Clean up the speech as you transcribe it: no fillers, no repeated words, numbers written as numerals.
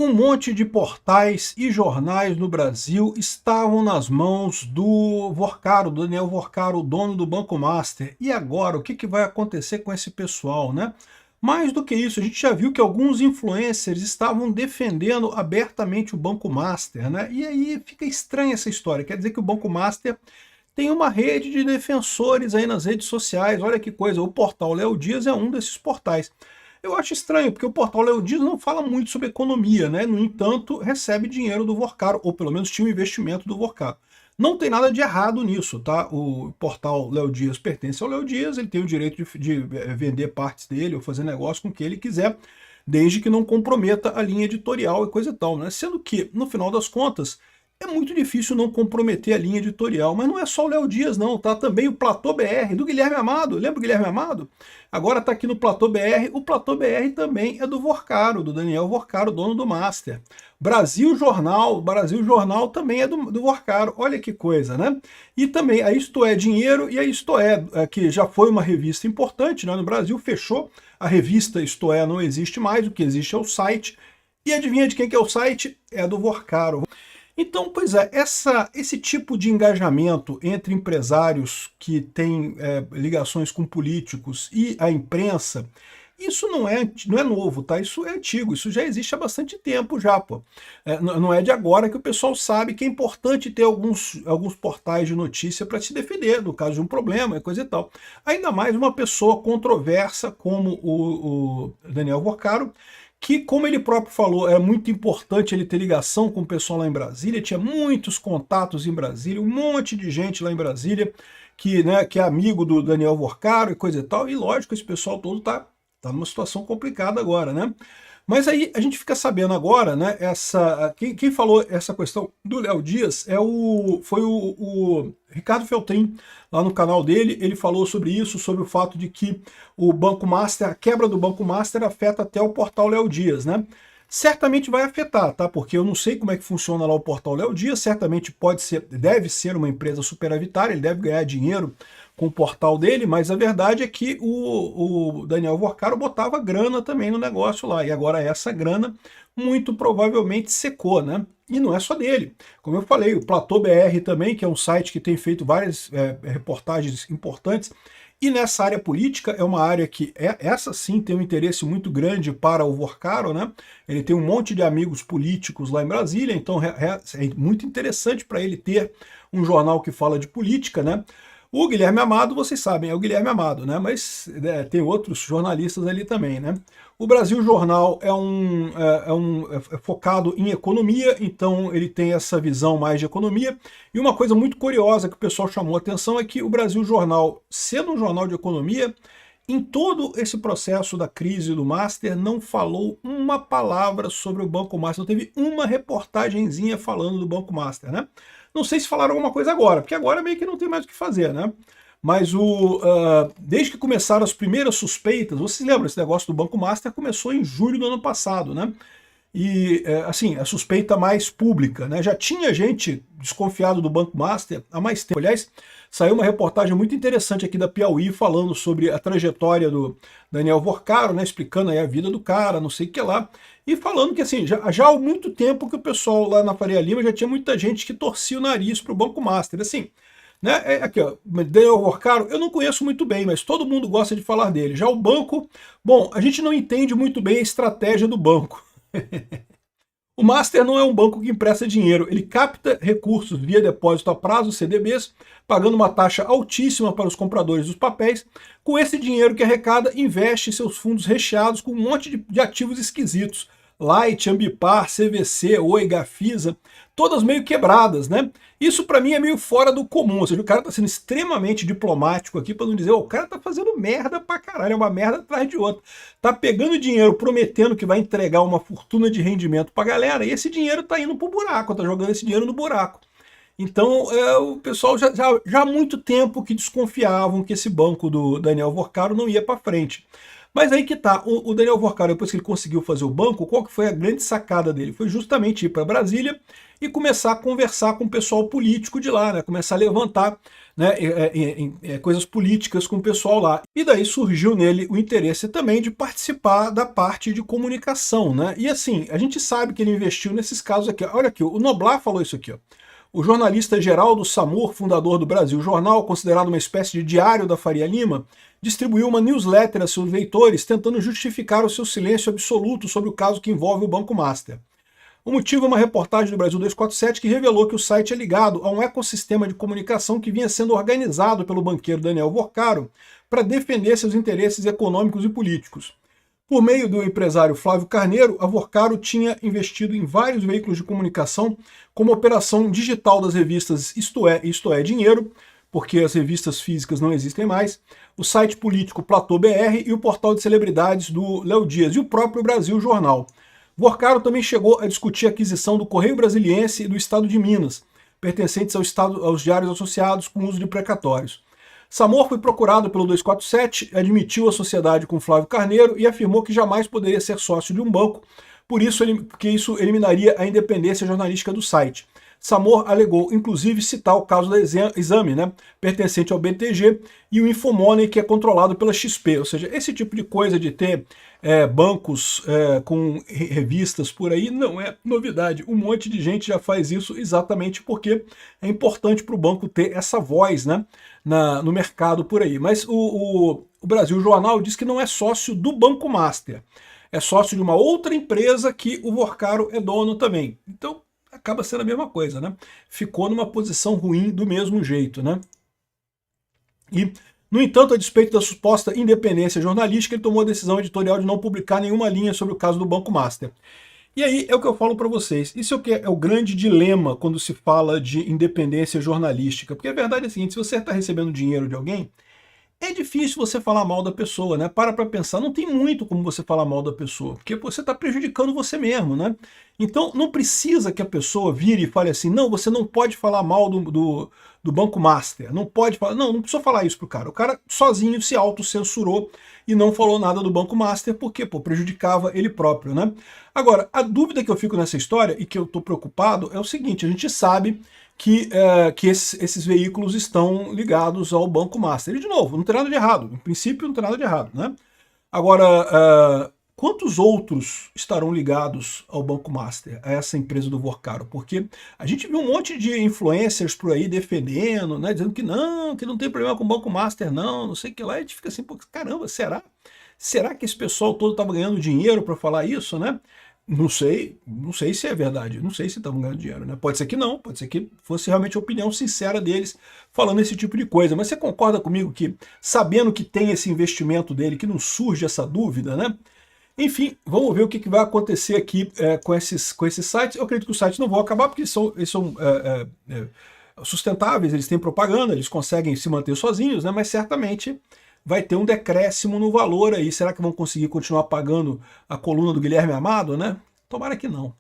Um monte de portais e jornais no Brasil estavam nas mãos do Vorcaro, do Daniel Vorcaro, o dono do Banco Master. E agora, o que vai acontecer com esse pessoal, né? Mais do que isso, a gente já viu que alguns influencers estavam defendendo abertamente o Banco Master, né? E aí fica estranha essa história. Quer dizer que o Banco Master tem uma rede de defensores aí nas redes sociais. Olha que coisa, o portal Léo Dias é um desses portais. Eu acho estranho, porque o portal Léo Dias não fala muito sobre economia, né? No entanto, recebe dinheiro do Vorcaro, ou pelo menos tinha um investimento do Vorcaro. Não tem nada de errado nisso, tá? O portal Léo Dias pertence ao Léo Dias, ele tem o direito de vender partes dele ou fazer negócio com o que ele quiser, desde que não comprometa a linha editorial e coisa e tal, né? Sendo que, no final das contas, é muito difícil não comprometer a linha editorial, mas não é só o Léo Dias não, tá? Também o Platô BR, do Guilherme Amado, lembra o Guilherme Amado? Agora tá aqui no Platô BR, o Platô BR também é do Vorcaro, do Daniel Vorcaro, dono do Master. Brasil Jornal também é do Vorcaro, olha que coisa, né? E também a Isto É Dinheiro e a Isto É, que já foi uma revista importante, né? No Brasil fechou, a revista Isto É não existe mais, o que existe é o site, e adivinha de quem que é o site? É do Vorcaro. Então, pois é, esse tipo de engajamento entre empresários que têm ligações com políticos e a imprensa, isso não é novo, tá? Isso é antigo, isso já existe há bastante tempo já, pô. Não é de agora que o pessoal sabe que é importante ter alguns portais de notícia para se defender, no caso de um problema e coisa e tal. Ainda mais uma pessoa controversa como o Daniel Vorcaro, que, como ele próprio falou, era muito importante ele ter ligação com o pessoal lá em Brasília, tinha muitos contatos em Brasília, um monte de gente lá em Brasília que é amigo do Daniel Vorcaro e coisa e tal, e lógico, esse pessoal todo tá numa situação complicada agora, né? Mas aí a gente fica sabendo agora, né, quem falou essa questão do Léo Dias foi o Ricardo Feltrin, lá no canal dele, ele falou sobre isso, sobre o fato de que o Banco Master, a quebra do Banco Master afeta até o portal Léo Dias, né? Certamente vai afetar, tá? Porque eu não sei como é que funciona lá o portal Léo Dias, certamente deve ser uma empresa superavitária, ele deve ganhar dinheiro com o portal dele, mas a verdade é que o Daniel Vorcaro botava grana também no negócio lá, e agora essa grana muito provavelmente secou, né? E não é só dele. Como eu falei, o Platô BR também, que é um site que tem feito várias reportagens importantes, e nessa área política é uma área que, essa sim, tem um interesse muito grande para o Vorcaro, né? Ele tem um monte de amigos políticos lá em Brasília, então é muito interessante para ele ter um jornal que fala de política, né? O Guilherme Amado, vocês sabem, é o Guilherme Amado, né? Mas tem outros jornalistas ali também, né? O Brasil Jornal é focado em economia, então ele tem essa visão mais de economia. E uma coisa muito curiosa que o pessoal chamou a atenção é que o Brasil Jornal, sendo um jornal de economia, em todo esse processo da crise do Master, não falou uma palavra sobre o Banco Master, não teve uma reportagenzinha falando do Banco Master, né? Não sei se falaram alguma coisa agora, porque agora meio que não tem mais o que fazer, né? Mas desde que começaram as primeiras suspeitas, vocês lembram, esse negócio do Banco Master começou em julho do ano passado, né? E, assim, a suspeita mais pública, né? Já tinha gente desconfiado do Banco Master há mais tempo. Aliás, saiu uma reportagem muito interessante aqui da Piauí falando sobre a trajetória do Daniel Vorcaro, né? Explicando aí a vida do cara, não sei o que lá. E falando que, assim, já há muito tempo que o pessoal lá na Faria Lima já tinha muita gente que torcia o nariz para o Banco Master. Assim, né? Aqui, ó, Daniel Vorcaro, eu não conheço muito bem, mas todo mundo gosta de falar dele. Já o banco, bom, a gente não entende muito bem a estratégia do banco. O Master não é um banco que empresta dinheiro, ele capta recursos via depósito a prazo, CDBs, pagando uma taxa altíssima para os compradores dos papéis. Com esse dinheiro que arrecada, investe seus fundos recheados com um monte de ativos esquisitos. Light, Ambipar, CVC, Oi, Gafisa, todas meio quebradas, né? Isso para mim é meio fora do comum, ou seja, o cara tá sendo extremamente diplomático aqui para não dizer, o cara tá fazendo merda pra caralho, é uma merda atrás de outra. Tá pegando dinheiro, prometendo que vai entregar uma fortuna de rendimento pra galera, e esse dinheiro tá indo pro buraco, tá jogando esse dinheiro no buraco. Então, o pessoal já há muito tempo que desconfiavam que esse banco do Daniel Vorcaro não ia para frente. Mas aí que tá, o Daniel Vorcaro, depois que ele conseguiu fazer o banco, qual que foi a grande sacada dele? Foi justamente ir para Brasília e começar a conversar com o pessoal político de lá, né? Começar a levantar, né, coisas políticas com o pessoal lá. E daí surgiu nele o interesse também de participar da parte de comunicação, né? E assim, a gente sabe que ele investiu nesses casos aqui. Olha aqui, o Noblar falou isso aqui, ó. O jornalista Geraldo Samur, fundador do Brasil Jornal, considerado uma espécie de diário da Faria Lima, distribuiu uma newsletter a seus leitores tentando justificar o seu silêncio absoluto sobre o caso que envolve o Banco Master. O motivo é uma reportagem do Brasil 247 que revelou que o site é ligado a um ecossistema de comunicação que vinha sendo organizado pelo banqueiro Daniel Vorcaro para defender seus interesses econômicos e políticos. Por meio do empresário Flávio Carneiro, a Vorcaro tinha investido em vários veículos de comunicação, como a operação digital das revistas Isto é Dinheiro, porque as revistas físicas não existem mais, o site político Platô BR e o portal de celebridades do Léo Dias e o próprio Brasil Jornal. Vorcaro também chegou a discutir a aquisição do Correio Brasiliense e do Estado de Minas, pertencentes aos diários associados com uso de precatórios. Samor foi procurado pelo 247, admitiu a sociedade com Flávio Carneiro e afirmou que jamais poderia ser sócio de um banco, porque isso eliminaria a independência jornalística do site. Samor alegou, inclusive, citar o caso da Exame, né, pertencente ao BTG, e o Infomoney, que é controlado pela XP. Ou seja, esse tipo de coisa de ter bancos com revistas por aí não é novidade. Um monte de gente já faz isso exatamente porque é importante para o banco ter essa voz, né, no mercado por aí. Mas o Brasil Jornal diz que não é sócio do Banco Master. É sócio de uma outra empresa que o Vorcaro é dono também. Então, acaba sendo a mesma coisa, né? Ficou numa posição ruim do mesmo jeito, né? E, no entanto, a despeito da suposta independência jornalística, ele tomou a decisão editorial de não publicar nenhuma linha sobre o caso do Banco Master. E aí é o que eu falo para vocês, isso é o que é o grande dilema quando se fala de independência jornalística, porque a verdade é a seguinte, se você está recebendo dinheiro de alguém, é difícil você falar mal da pessoa, né? Para pensar, não tem muito como você falar mal da pessoa, porque você está prejudicando você mesmo, né? Então não precisa que a pessoa vire e fale assim, não, você não pode falar mal do Banco Master, não pode falar, não precisa falar isso pro cara. O cara sozinho se autocensurou e não falou nada do Banco Master, porque, pô, prejudicava ele próprio, né? Agora, a dúvida que eu fico nessa história e que eu tô preocupado é o seguinte, a gente sabe que esses veículos estão ligados ao Banco Master. E, de novo, não tem nada de errado. Em princípio, não tem nada de errado, né? Agora, quantos outros estarão ligados ao Banco Master, a essa empresa do Vorcaro? Porque a gente viu um monte de influencers por aí defendendo, né, dizendo que não tem problema com o Banco Master, não sei o que lá. E a gente fica assim, pô, caramba, será? Será que esse pessoal todo estava ganhando dinheiro para falar isso, né? Não sei se é verdade, não sei se estavam ganhando dinheiro, né? Pode ser que não, pode ser que fosse realmente a opinião sincera deles falando esse tipo de coisa. Mas você concorda comigo que, sabendo que tem esse investimento dele, que não surge essa dúvida, né? Enfim, vamos ver o que vai acontecer aqui com esses sites. Eu acredito que os sites não vão acabar, porque eles são sustentáveis, eles têm propaganda, eles conseguem se manter sozinhos, né? Mas certamente vai ter um decréscimo no valor aí. Será que vão conseguir continuar pagando a coluna do Guilherme Amado, né? Tomara que não.